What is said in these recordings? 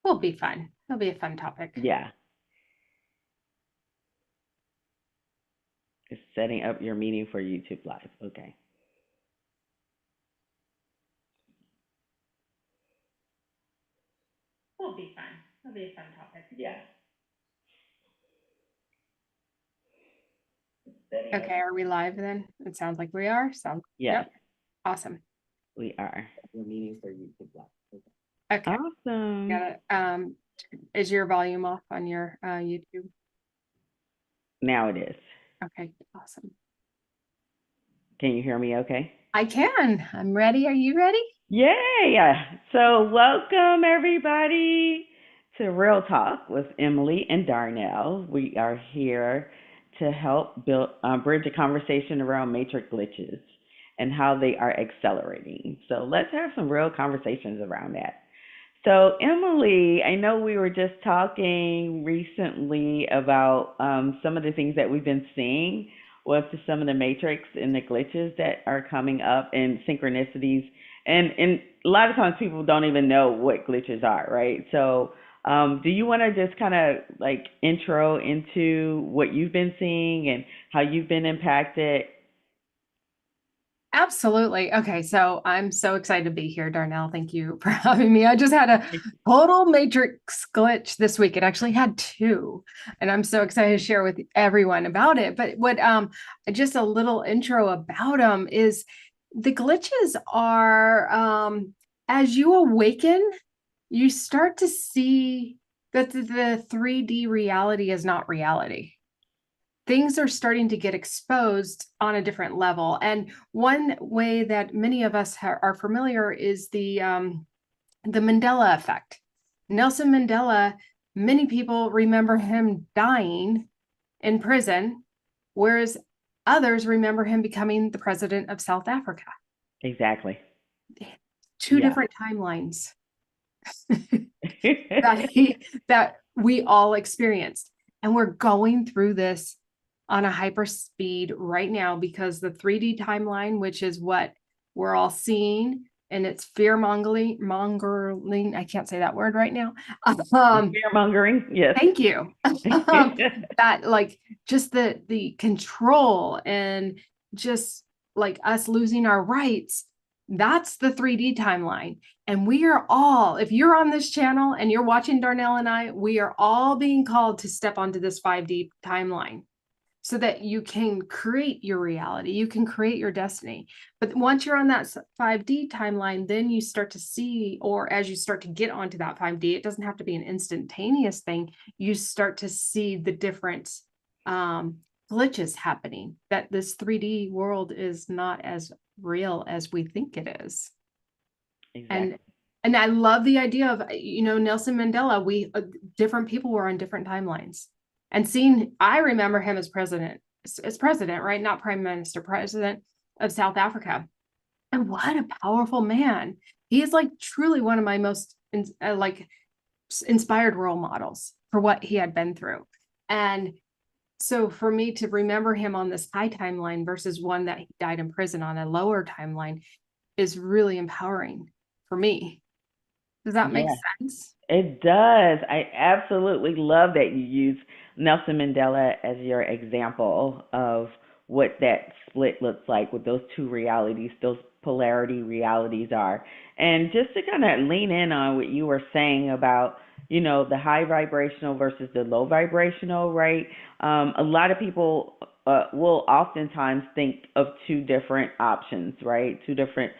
Will be fun. It'll be a fun topic. Yeah, it's setting up your meeting for YouTube Live. Okay. Will be fun. It'll be a fun topic. Yeah. Setting up. Okay, are we live then? It sounds like we are. Sounds Yes, yep. Awesome. we are. Your meeting for YouTube Live. Okay. Okay. Awesome. Got it. Is your volume off on your YouTube? Now it is. Okay, awesome. Can you hear me okay? I can. I'm ready. Are you ready? Yay! So, welcome everybody to Real Talk with Emily and Darnell. We are here to help build bridge a conversation around matrix glitches and how they are accelerating. So, let's have some real conversations around that. So, Emily, I know we were just talking recently about some of the things that we've been seeing with some of the matrix and the glitches that are coming up and synchronicities. And a lot of times people don't even know what glitches are, right? So, do you want to just kind of like intro into what you've been seeing and how you've been impacted? Absolutely. Okay, so I'm so excited to be here, Darnell. Thank you for having me. I just had a total matrix glitch this week. It actually had two, and I'm so excited to share with everyone about it. But what just a little intro about them is the glitches are as you awaken, you start to see that the 3D reality is not reality. Things are starting to get exposed on a different level. And one way that many of us are familiar is the Mandela effect. Nelson Mandela, many people remember him dying in prison, whereas others remember him becoming the president of South Africa. Exactly. Two Yeah. different timelines that that we all experienced. And we're going through this on a hyper speed right now because the 3D timeline, which is what we're all seeing, and it's fear mongering. I can't say that word right now. Um, Fear mongering, yes. Thank you. That like just the control and just like us losing our rights, that's the 3D timeline. And we are all, if you're on this channel and you're watching Darnell and I, we are all being called to step onto this 5D timeline so that you can create your reality, you can create your destiny. But once you're on that 5D timeline, then you start to see, or as you start to get onto that 5D, it doesn't have to be an instantaneous thing. You start to see the different glitches happening, that this 3D world is not as real as we think it is. And Exactly. and I love the idea of, Nelson Mandela, we different people were on different timelines. And seeing, I remember him as president, right? Not prime minister, president of South Africa. And what a powerful man. He is like truly one of my most like inspired role models for what he had been through. And so for me to remember him on this high timeline versus one that he died in prison on a lower timeline is really empowering for me. Does that make Yeah. sense? It does. I absolutely love that you use Nelson Mandela as your example of what that split looks like, what those two realities, those polarity realities are. And just to kind of lean in on what you were saying about, the high vibrational versus the low vibrational, right? A lot of people will oftentimes think of two different options, right? Two different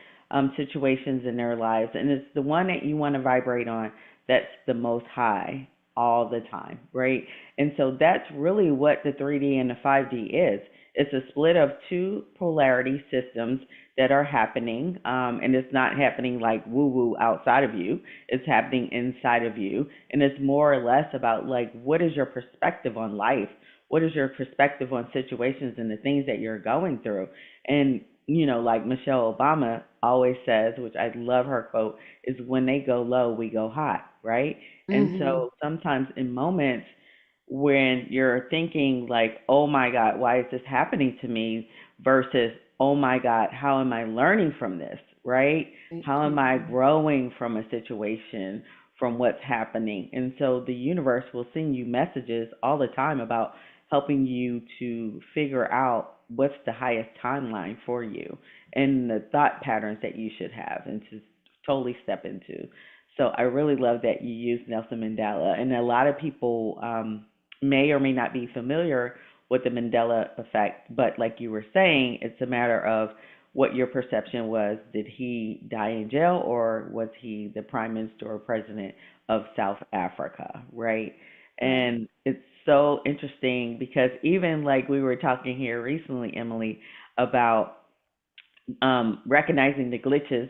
situations in their lives. And it's the one that you want to vibrate on that's the most high all the time, right? And so that's really what the 3D and the 5D is. It's a split of two polarity systems that are happening, and it's not happening like woo woo outside of you. It's happening inside of you, and it's more or less about like what is your perspective on life? What is your perspective on situations and the things that you're going through? And like Michelle Obama always says, which I love her quote, is when they go low, we go high, right? And Mm-hmm. so sometimes in moments when you're thinking like, oh my God, why is this happening to me? Versus, oh my God, how am I learning from this, right? How am I growing from a situation? from what's happening. And so the universe will send you messages all the time about helping you to figure out what's the highest timeline for you and the thought patterns that you should have and to totally step into. So I really love that you use Nelson Mandela. And a lot of people may or may not be familiar with the Mandela effect, but like you were saying, it's a matter of what your perception was. Did he die in jail or was he the prime minister or president of South Africa, right? Right. And it's so interesting because even like we were talking here recently, Emily, about recognizing the glitches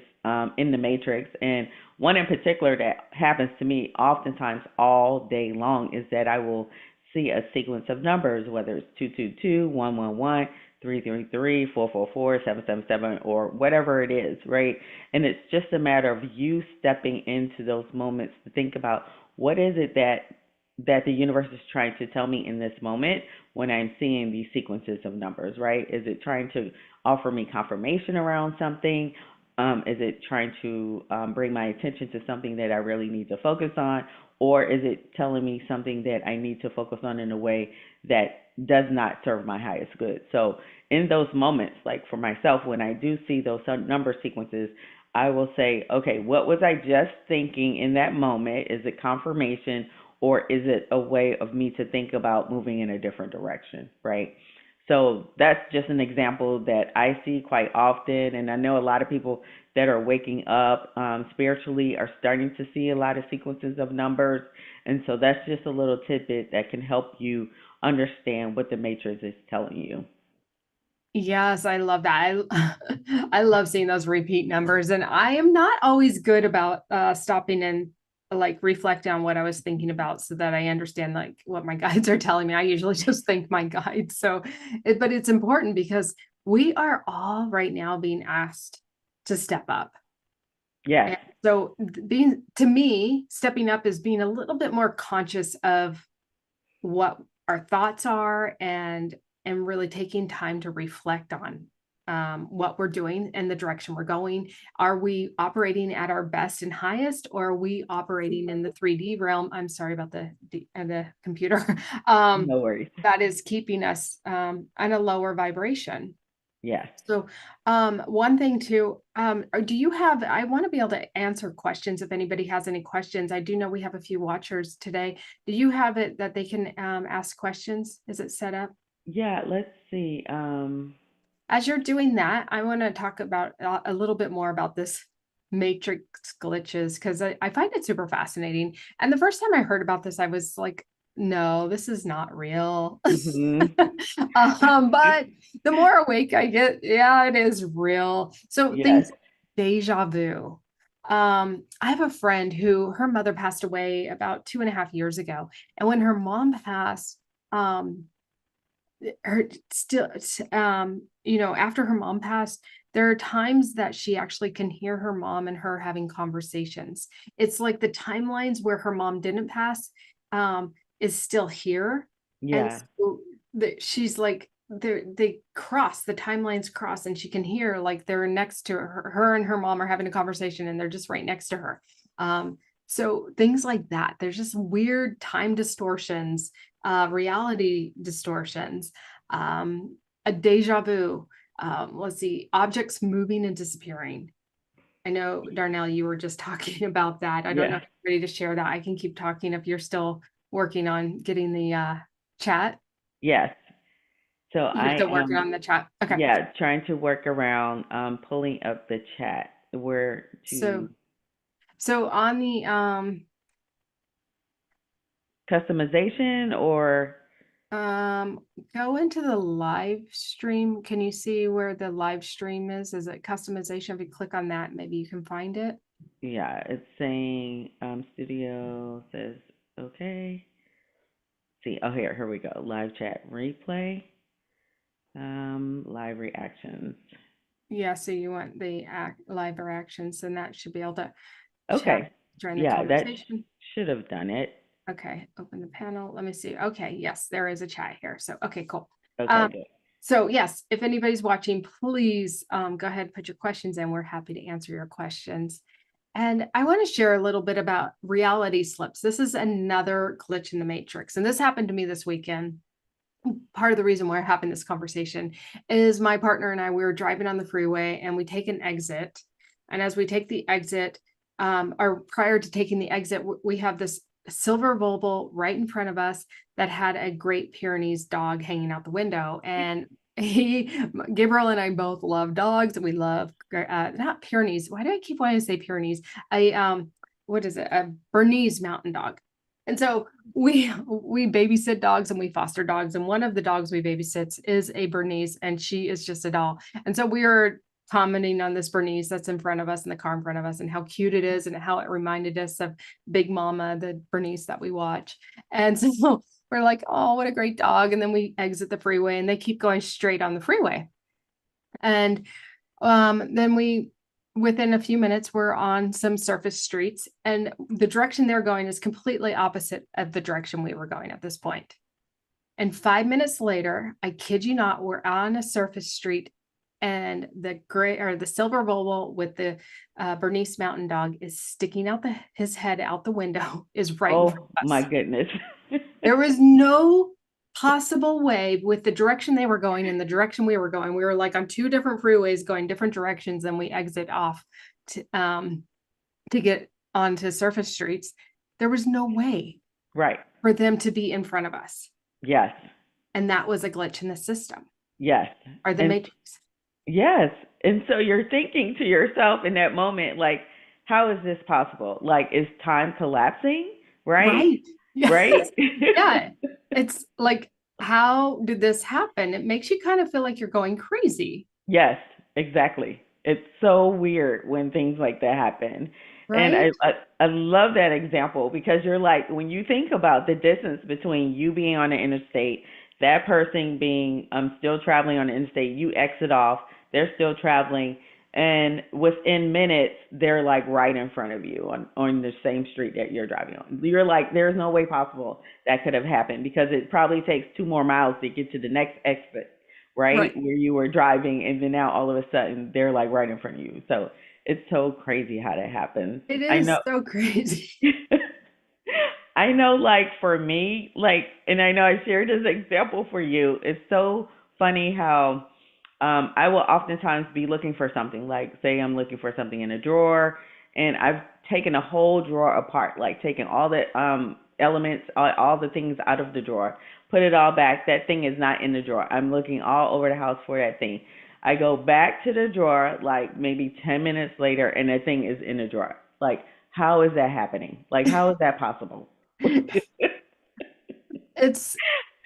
in the matrix. And one in particular that happens to me oftentimes all day long is that I will see a sequence of numbers, whether it's 222, 111, 333, 444, 777, or whatever it is, right? And it's just a matter of you stepping into those moments to think about what is it that the universe is trying to tell me in this moment when I'm seeing these sequences of numbers, right? Is it trying to offer me confirmation around something? Is it trying to bring my attention to something that I really need to focus on? Or is it telling me something that I need to focus on in a way that does not serve my highest good? So, in those moments, like for myself, when I do see those number sequences, I will say, okay, what was I just thinking in that moment? Is it confirmation or is it a way of me to think about moving in a different direction, right? So that's just an example that I see quite often. And I know a lot of people that are waking up spiritually are starting to see a lot of sequences of numbers. And so that's just a little tidbit that can help you understand what the matrix is telling you. Yes, I love that. I love seeing those repeat numbers, and I am not always good about stopping and like reflect on what I was thinking about so that I understand like what my guides are telling me. I usually just thank my guides. So, but it's important because we are all right now being asked to step up. Yes. And so being to me, stepping up is being a little bit more conscious of what our thoughts are and really taking time to reflect on what we're doing and the direction we're going. Are we operating at our best and highest, or are we operating in the 3D realm? I'm sorry about the computer. No worries. That is keeping us on a lower vibration. Yes. So, one thing too, do you have, I want to be able to answer questions if anybody has any questions. I do know we have a few watchers today. Do you have it that they can ask questions? Is it set up? Yeah, let's see. As you're doing that, I want to talk about a little bit more about this matrix glitches because I find it super fascinating. And the first time I heard about this, I was like, no, this is not real. Mhm. But the more awake I get, yeah, it is real. So Yes. things deja vu. I have a friend who her mother passed away about 2.5 years ago. And when her mom passed, her still after her mom passed, there are times that she actually can hear her mom and her having conversations. It's like the timelines where her mom didn't pass is still here, and Yeah. so she's like they cross, the timelines cross, and she can hear like they're next to her and her mom are having a conversation and they're just right next to her. So things like that, there's just weird time distortions, reality distortions, a deja vu. Let's see, objects moving and disappearing. I know, Darnell, you were just talking about that. I don't know Yeah. if you're ready to share that. I can keep talking if you're still working on getting the chat. Yes. So You're I still working am, on the chat. Okay. yeah, trying to work around pulling up the chat where So to so on the customization or um go into the live stream. Can you see where the live stream is? Is it customization? If you click on that, maybe you can find it. yeah, it's saying studio says okay. See, oh here we go. Live chat replay. Live reactions. Yeah, so you want the live reactions, and that should be able to chat Okay. during the Yeah, that conversation. should have done it. Okay, open the panel. Let me see. Okay, yes, there is a chat here. So, okay, cool. Okay, Um, good. so yes, if anybody's watching, please go ahead and put your questions in. We're happy to answer your questions. And I want to share a little bit about reality slips. This is another glitch in the matrix. And this happened to me this weekend. Part of the reason why we're having this conversation is my partner and I, we were driving on the freeway and we take an exit. And as we take the exit, or prior to taking the exit, we have this silver Volvo right in front of us that had a Great Pyrenees dog hanging out the window. And Gabriel and I both love dogs, and we love not Pyrenees. Why do I keep wanting to say Pyrenees? What is it? A Bernese mountain dog. And so we babysit dogs and we foster dogs. And one of the dogs we babysits is a Bernese, and she is just a doll. And so we are commenting on this Bernese that's in front of us in the car in front of us, and how cute it is and how it reminded us of Big Mama, the Bernese that we watch. And so we're like, oh, what a great dog. And then we exit the freeway and they keep going straight on the freeway. And then within a few minutes, we're on some surface streets, and the direction they're going is completely opposite of the direction we were going at this point. And 5 minutes later, I kid you not, we're on a surface street, and the silver Volvo with the Bernese mountain dog is sticking out his head out the window, is right in front Oh of my us. goodness. There was no possible way, with the direction they were going and the direction we were going. We were like on two different freeways going different directions, and we exit off to get onto surface streets. There was no way Right. for them to be in front of us. Yes. And that was a glitch in the system, Yes. or the And matrix. yes. And so you're thinking to yourself in that moment, like, how is this possible? Like, is time collapsing? Right? Right. Right? Yes. Yeah. It's like, how did this happen? It makes you kind of feel like you're going crazy. Yes, exactly. It's so weird when things like that happen. And Right. I love that example because you're like, when you think about the distance between you being on the interstate, that person being still traveling on the interstate, you exit off, they're still traveling, and within minutes, they're like right in front of you on the same street that you're driving on. You're like, there's no way possible that could have happened because it probably takes 2 more miles to get to the next exit, right? Right. Where you were driving, and then now all of a sudden they're like right in front of you. So it's so crazy how that happens. It I is know. so crazy. I know, like for me, like, and I know I shared this example for you. It's so funny how I will oftentimes be looking for something. Like, say I'm looking for something in a drawer, and I've taken a whole drawer apart, like taken all the elements, all the things out of the drawer, put it all back. That thing is not in the drawer. I'm looking all over the house for that thing. I go back to the drawer, like maybe 10 minutes later, and that thing is in the drawer. Like, how is that happening? Like, how is that possible? It's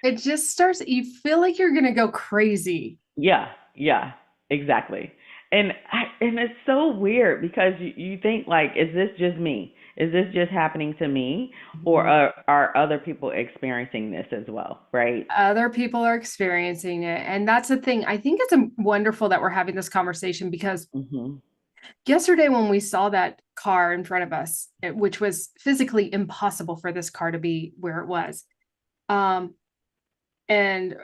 it just starts, you feel like you're gonna go crazy. Yeah, yeah, exactly. And it's so weird because you think like, is this just me? Is this just happening to me, or Mhm. are other people experiencing this as well? Right? Other people are experiencing it. And that's the thing. I think it's wonderful that we're having this conversation, because Mhm. yesterday when we saw that car in front of us, which was physically impossible for this car to be where it was, um, and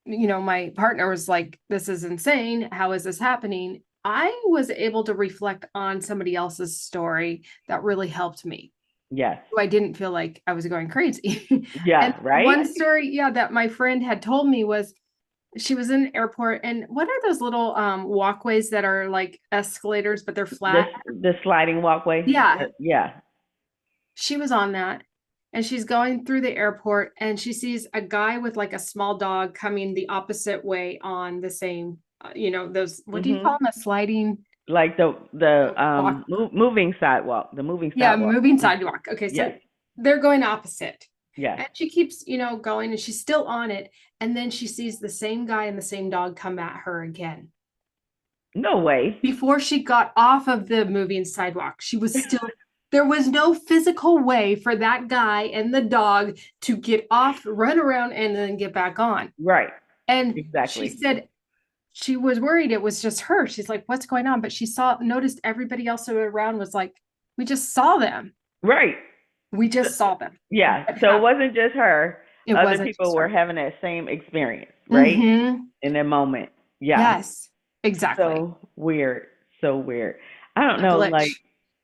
my partner was like, this is insane, how is this happening? I was able to reflect on somebody else's story that really helped me. Yes. So I didn't feel like I was going crazy. And Yeah. one Right. story, yeah, that my friend had told me was, she was in an airport, and what are those little walkways that are like escalators but they're This flat? the sliding walkway. Yeah, Yeah. she was on that, and she's going through the airport, and she sees a guy with like a small dog coming the opposite way on the same, those, what do you call Mhm. them, a sliding Like the walk? moving sidewalk, the moving Yeah, sidewalk. moving sidewalk. Okay, Yes. so they're going opposite. Yes. And she keeps, going, and she's still on it. And then she sees the same guy and the same dog come at her again. No way. Before she got off of the moving sidewalk, she was still, there was no physical way for that guy and the dog to get off, run around, and then get back on. Right. And she Exactly. said she was worried it was just her. She's like, what's going on? But she noticed everybody else around was like, we just saw them. Right. We just saw them. Yeah. What So it happened? wasn't just her. It Other wasn't people just were her. having that same experience, right? Mm-hmm. In that moment. Yeah. Yes, exactly. So weird. So weird. I don't A know, like glitch.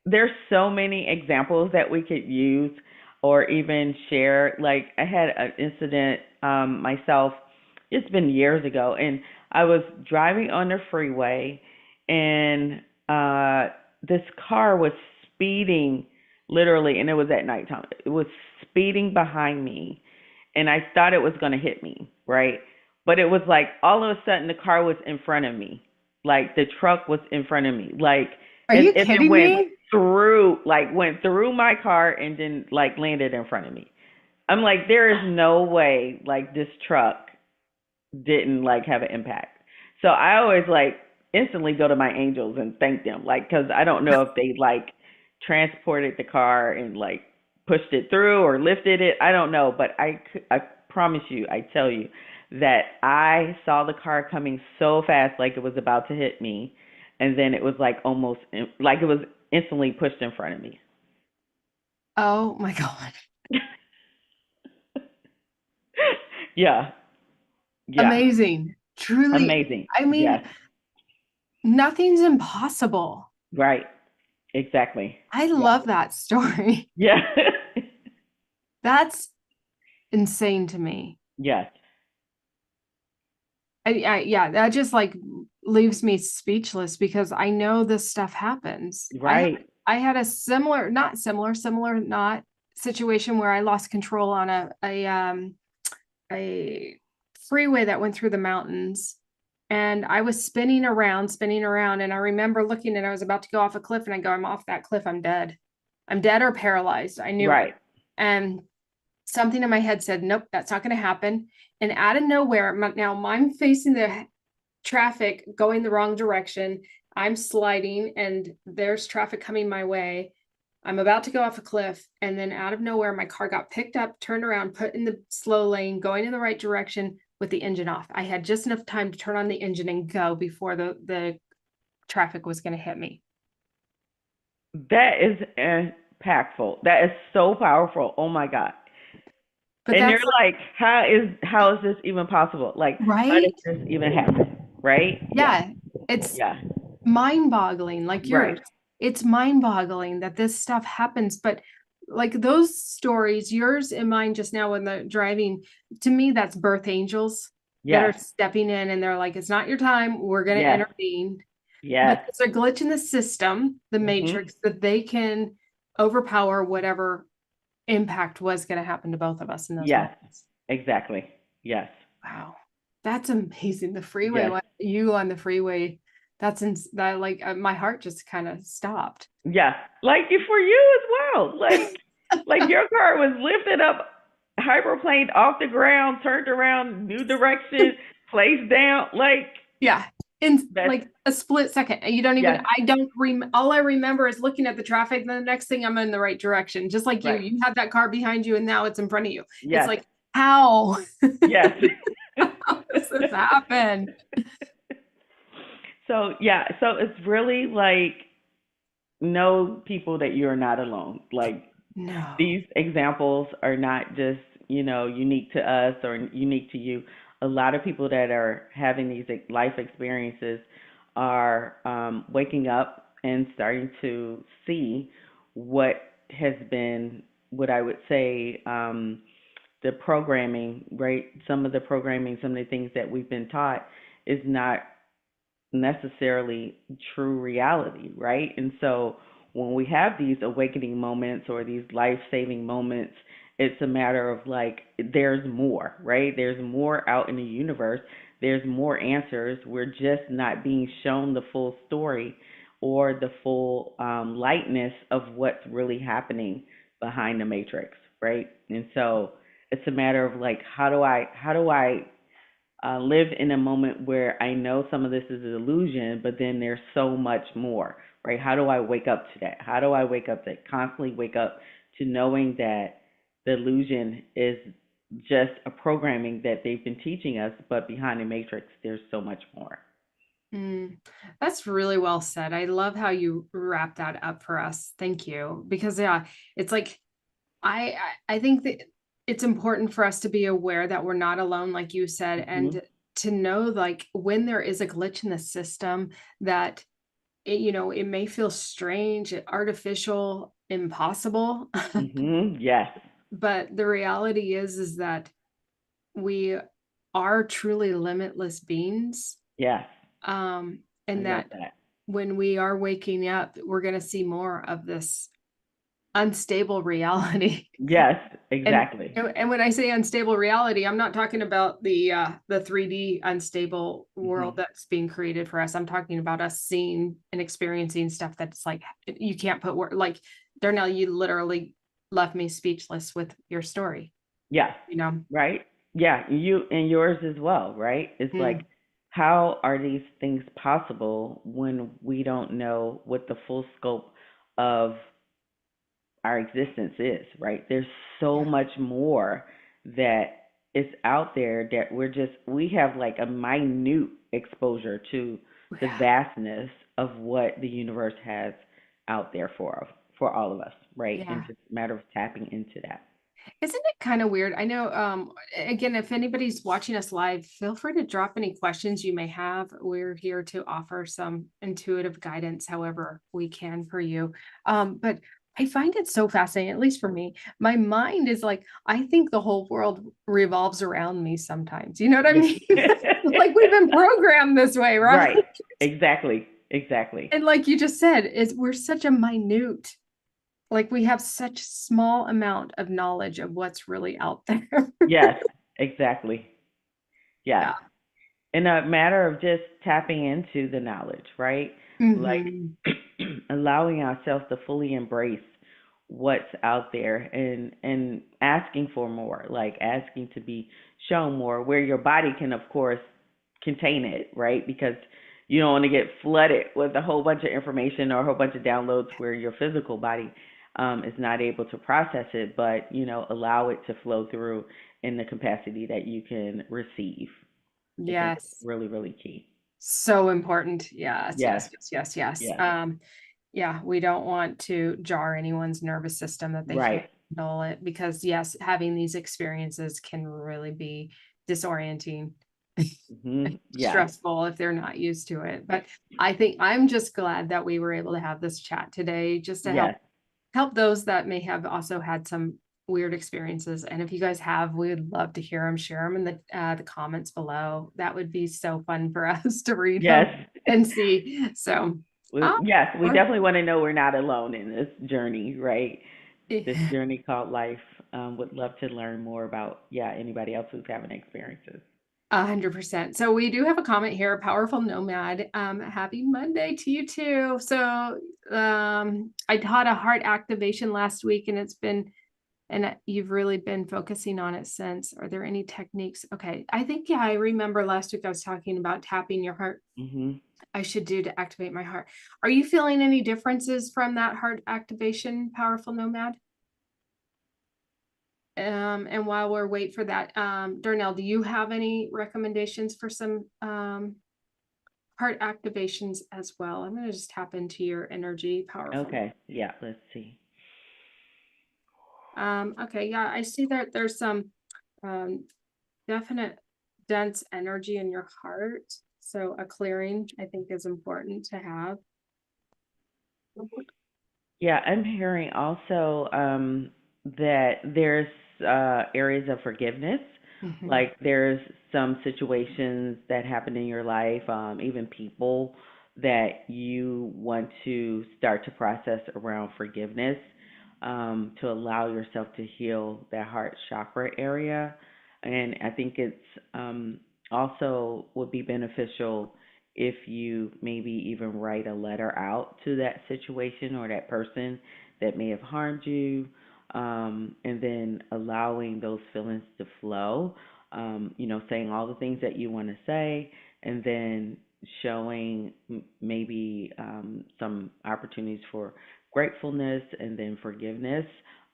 there's so many examples that we could use or even share. Like I had an incident myself, it's been years ago, and I was driving on the freeway, and this car was speeding literally, and it was at nighttime. It was speeding behind me, and I thought it was going to hit me, right? But it was like all of a sudden the car was in front of me. Like the truck was in front of me. Like Are as you if it kidding me? went through my car and then like landed in front of me. I'm like, there is no way like this truck didn't like have an impact. So I always like instantly go to my angels and thank them, like, because I don't know if they like transported the car and like pushed it through or lifted it. I don't know, but I promise you, I tell you that I saw the car coming so fast, like it was about to hit me, and then it was like almost like it was instantly pushed in front of me. Oh my God. Yeah, yeah, Amazing. Truly. amazing. I Yes, mean, nothing's impossible. right, exactly. I Yeah, love that story. yeah. That's insane to me. Yes. Yeah, that just like leaves me speechless because I know this stuff happens. Right. I had a similar, not similar, similar, not situation where I lost control on a freeway that went through the mountains. And I was spinning around. And I remember looking and I was about to go off a cliff and I go, I'm off that cliff. I'm dead. I'm dead or paralyzed. I knew it. Right. And something in my head said, nope, that's not going to happen. And out of nowhere, now I'm facing the traffic going the wrong direction. I'm sliding and there's traffic coming my way. I'm about to go off a cliff. And then out of nowhere, my car got picked up, turned around, put in the slow lane, going in the right direction with the engine off. I had just enough time to turn on the engine and go before the traffic was going to hit me. That is impactful. That is so powerful. Oh my God. But And you're that's like, how is this even possible? Like, how right. does this even happen? Right? Yeah. Yeah. It's Yeah. mind-boggling. Right. It's mind-boggling that this stuff happens. But like those stories, yours and mine just now when the driving, to me, that's birth angels that are Yes. stepping in and they're like, it's not your time, we're gonna Yes. intervene. But Yes. there's a glitch in the system, the Mhm. matrix, that they can overpower whatever impact was going to happen to both of us in those Yes. moments. Exactly. Yes. Wow. That's amazing. The freeway, Yes. you on the freeway, that like my heart just kind of stopped. Yes. Like for you as well. Like your car was lifted up, hyperplaned off the ground, turned around, new direction, placed down. Like Yeah. In that's like a split second. You don't even, yes. I don't all I remember is looking at the traffic. And the next thing I'm in the right direction. Just like Right. you had that car behind you and now it's in front of you. It's Yes. like, how? Yes. How does this happen? So yeah, so it's really like know people that you're not alone. Like No. these examples are not just, unique to us or unique to you. A lot of people that are having these life experiences are waking up and starting to see what has been, what I would say, the programming, right? Some of the programming, some of the things that we've been taught is not necessarily true reality, right? And so when we have these awakening moments or these life saving moments, it's a matter of like, there's more, right? There's more out in the universe. There's more answers. We're just not being shown the full story or the full lightness of what's really happening behind the matrix, right? And so it's a matter of like, how do I live in a moment where I know some of this is an illusion, but then there's so much more, right? How do I wake up to that? How do I wake up to constantly wake up to knowing that the illusion is just a programming that they've been teaching us, but behind the matrix, there's so much more. Mm, that's really well said. I love how you wrap that up for us. Thank you. Because yeah, it's like I think that it's important for us to be aware that we're not alone, like you said, Hmm. and to know like when there is a glitch in the system that it may feel strange, artificial, impossible, Yes. but the reality is that we are truly limitless beings. Yes. I And love that that. when we are waking up, we're going to see more of this unstable reality. Yes, And exactly. and when I say unstable reality, I'm not talking about the 3D unstable world Hmm. that's being created for us. I'm talking about us seeing and experiencing stuff that's like you can't put word like Darnell, you literally left me speechless with your story, Yes. you know. Right? Yeah, you and yours as well, right? It's like, Mm, how are these things possible when we don't know what the full scope of our existence is, right? There's so yeah. much more that is out there that we have like a minute exposure to the vastness of what the universe has out there for all of us, right? And Yeah. just a matter of tapping into that. Isn't it kind of weird? I know, again, if anybody's watching us live, feel free to drop any questions you may have. We're here to offer some intuitive guidance, however we can for you. But I find it so fascinating, at least for me. My mind is like, I think the whole world revolves around me sometimes. You know what I Yeah. mean? Like we've been programmed this way, right? Right. Exactly. Exactly. And like you just said, is we're such a minute, like we have such small amount of knowledge of what's really out there. Yes, exactly. Yes. Yeah. In a matter of just tapping into the knowledge, right? Like Hmm. allowing ourselves to fully embrace what's out there and asking for more, like asking to be shown more, where your body can of course contain it, right? Because you don't want to get flooded with a whole bunch of information or a whole bunch of downloads where your physical body is not able to process it, but allow it to flow through in the capacity that you can receive. I think it's Yes. really, really key. So important. Yes, Yes, yes, yes, yes, yes. yes, Yeah, we don't want to jar anyone's nervous system that they can't right. handle it because yes, having these experiences can really be disorienting, Yes, stressful if they're not used to it. But I think I'm just glad that we were able to have this chat today just to yes, help those that may have also had some weird experiences. And if you guys have, we would love to hear them. Share them in the comments below. That would be so fun for us to read them yes. and see. So, Yes, we or definitely want to know we're not alone in this journey, right? This journey called life. Would love to learn more about, yeah, anybody else who's having experiences. 100%. So we do have a comment here, powerful nomad. Happy Monday to you too. So I taught a heart activation last week and you've really been focusing on it since. Are there any techniques? Okay. I think, yeah, I remember last week I was talking about tapping your heart. Hmm. I should do to activate my heart. Are you feeling any differences from that heart activation, powerful nomad? And while we're wait for that, Darnell, do you have any recommendations for some heart activations as well? I'm going to just tap into your energy, powerful. Okay, yeah, let's see. Okay, yeah, I see that there's some um, definite dense energy in your heart. So a clearing, I think, is important to have. Yeah, I'm hearing also that there's areas of forgiveness. Mhm. Like there's some situations that happen in your life, even people that you want to start to process around forgiveness, to allow yourself to heal that heart chakra area. And I think it's also would be beneficial if you maybe even write a letter out to that situation or that person that may have harmed you, and then allowing those feelings to flow, saying all the things that you want to say, and then showing maybe some opportunities for gratefulness and then forgiveness.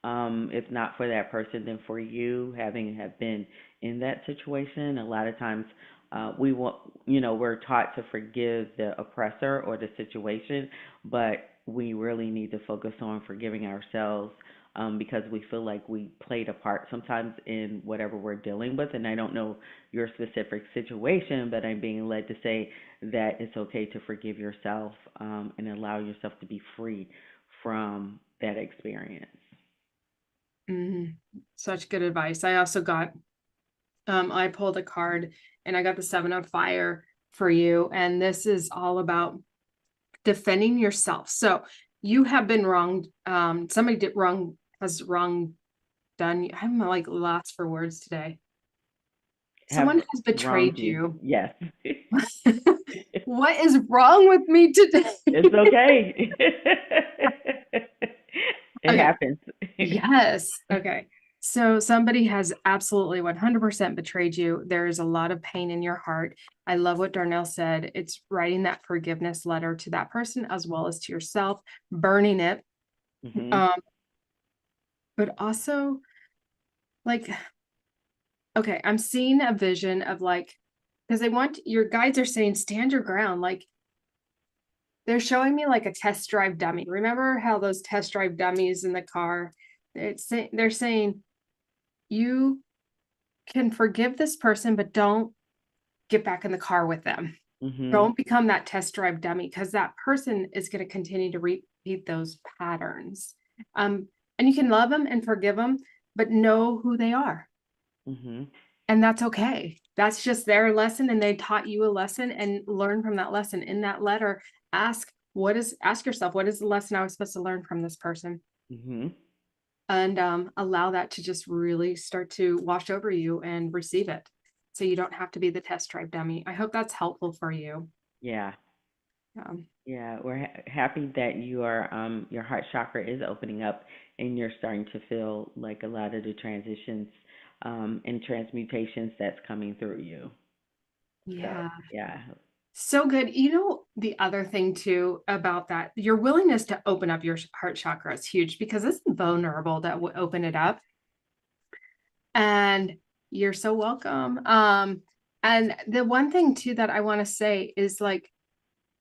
If not for that person, then for you, having have been in that situation. A lot of times we want, we're taught to forgive the oppressor or the situation, but we really need to focus on forgiving ourselves, because we feel like we played a part sometimes in whatever we're dealing with. And I don't know your specific situation, but I'm being led to say that it's okay to forgive yourself, and allow yourself to be free from that experience. Mhm. Such good advice. I also got, I pulled a card and I got the Seven of Fire for you. And this is all about defending yourself. So you have been wronged. Somebody did wrong, has wrong done. I'm like lost for words today. Have Someone has wronged betrayed you. you. Yes. What is wrong with me today? It's okay. It Okay. happens. Yes. Okay. So somebody has absolutely 100% betrayed you. There is a lot of pain in your heart. I love what Darnell said. It's writing that forgiveness letter to that person as well as to yourself, burning it. Mhm. Um, but also like, okay, I'm seeing a vision of like, because they want your guides are saying stand your ground. Like they're showing me like a test drive dummy. Remember how those test drive dummies in the car? They're saying you can forgive this person, but don't get back in the car with them. Mhm. Don't become that test drive dummy because that person is going to continue to repeat those patterns. Um, and you can love them and forgive them, but know who they are. Mhm. And that's okay. That's just their lesson. And they taught you a lesson and learn from that lesson. In that letter, ask yourself, what is the lesson I was supposed to learn from this person? Mhm. And allow that to just really start to wash over you and receive it. So you don't have to be the test drive dummy. I hope that's helpful for you. Yeah. Um, Yeah. We're happy that your heart chakra is opening up, and you're starting to feel like a lot of the transitions, and transmutations that's coming through you. So, yeah, yeah. so good. You know, the other thing too about that, your willingness to open up your heart chakra is huge because it's vulnerable to open it up. And you're so welcome. And the one thing too that I want to say is like,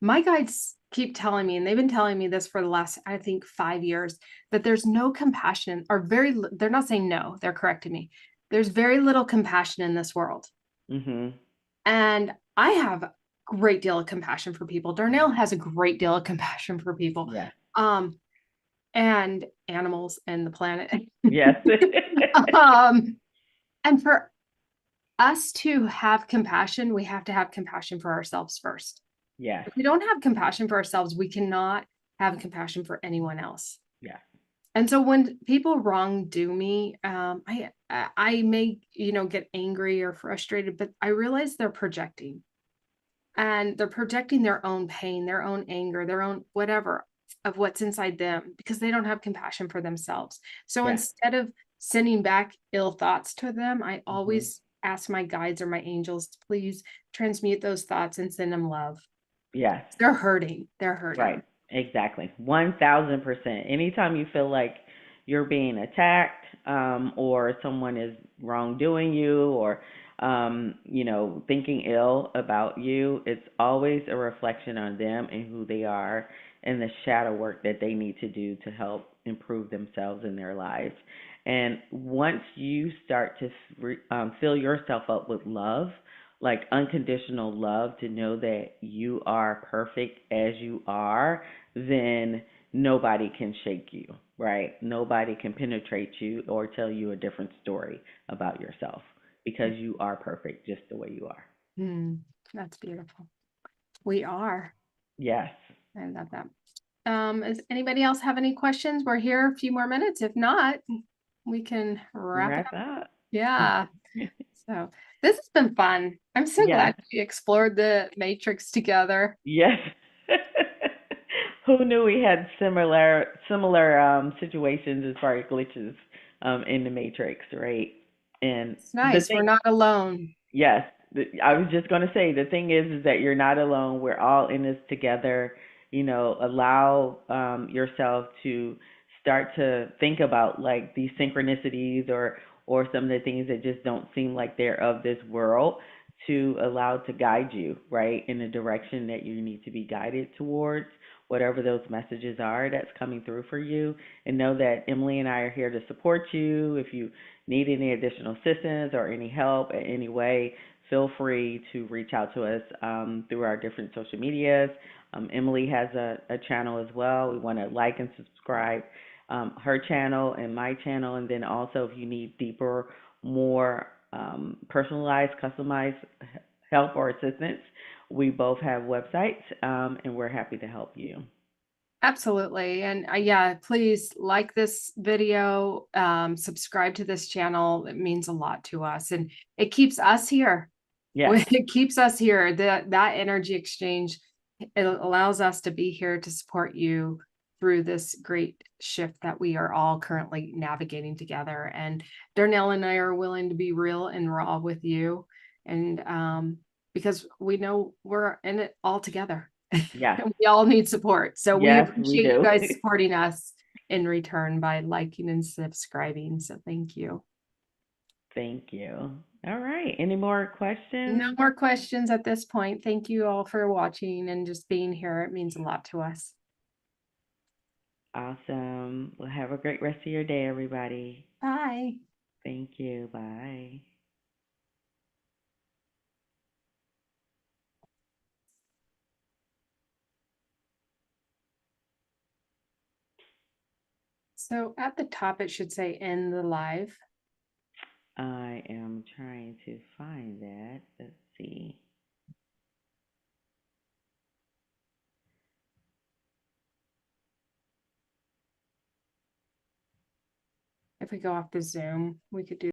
my guides keep telling me, and they've been telling me this for the last, I think, 5 years, that there's no compassion or they're not saying no, they're correcting me. There's very little compassion in this world. Mhm. And I have a great deal of compassion for people. Darnell has a great deal of compassion for people, Yeah. um, and animals and the planet. Yes. um, and for us to have compassion, we have to have compassion for ourselves first. Yes. If we don't have compassion for ourselves, we cannot have compassion for anyone else. Yeah. And so when people wrongdo me, I may, get angry or frustrated, but I realize they're projecting and they're projecting their own pain, their own anger, their own whatever of what's inside them because they don't have compassion for themselves. So Yeah. instead of sending back ill thoughts to them, I Mhm. always ask my guides or my angels to please transmute those thoughts and send them love. Yes. They're hurting. They're hurting. Right. Exactly. 1000%. Anytime you feel like you're being attacked, or someone is wrongdoing you, or, thinking ill about you, it's always a reflection on them and who they are and the shadow work that they need to do to help improve themselves in their lives. And once you start to fill yourself up with love, like unconditional love, to know that you are perfect as you are, then nobody can shake you, right? Nobody can penetrate you or tell you a different story about yourself because you are perfect just the way you are. Hmm, that's beautiful. We are. Yes. I love that. Does anybody else have any questions? We're here a few more minutes. If not, we can wrap it Wrap up. up. Yeah. So this has been fun. I'm so Yes. glad we explored the matrix together. Yes. Who knew we had similar situations as far as glitches, in the matrix, right? And It's the nice. We're thing, not alone. yes, I was just going to say the thing is that you're not alone. We're all in this together. Allow, yourself to start to think about like these synchronicities, or some of the things that just don't seem like they're of this world, to allow to guide you right in the direction that you need to be guided towards, whatever those messages are that's coming through for you. And know that Emily and I are here to support you. If you need any additional assistance or any help in any way, feel free to reach out to us through our different social medias. Emily has a channel as well. We want to like and subscribe her channel and my channel. And then also, if you need deeper, more personalized, customized help or assistance, we both have websites, and we're happy to help you. Absolutely. And yeah, please like this video, subscribe to this channel. It means a lot to us and it keeps us here. Yes. It keeps us here. That energy exchange, it allows us to be here to support you through this great shift that we are all currently navigating together. And Darnell and I are willing to be real and raw with you. And because we know we're in it all together. Yes. We all need support. So we Yes, we appreciate you do. guys supporting us in return by liking and subscribing. So thank you. Thank you. All right. Any more No questions? more questions at this point. Thank you all for watching and just being here. It means a lot to us. Awesome. Well, have a great rest of your day, everybody. Bye. Thank you. Bye. So at the top, it should say end the live. I am trying to find that. Let's see. If we go off the Zoom, we could do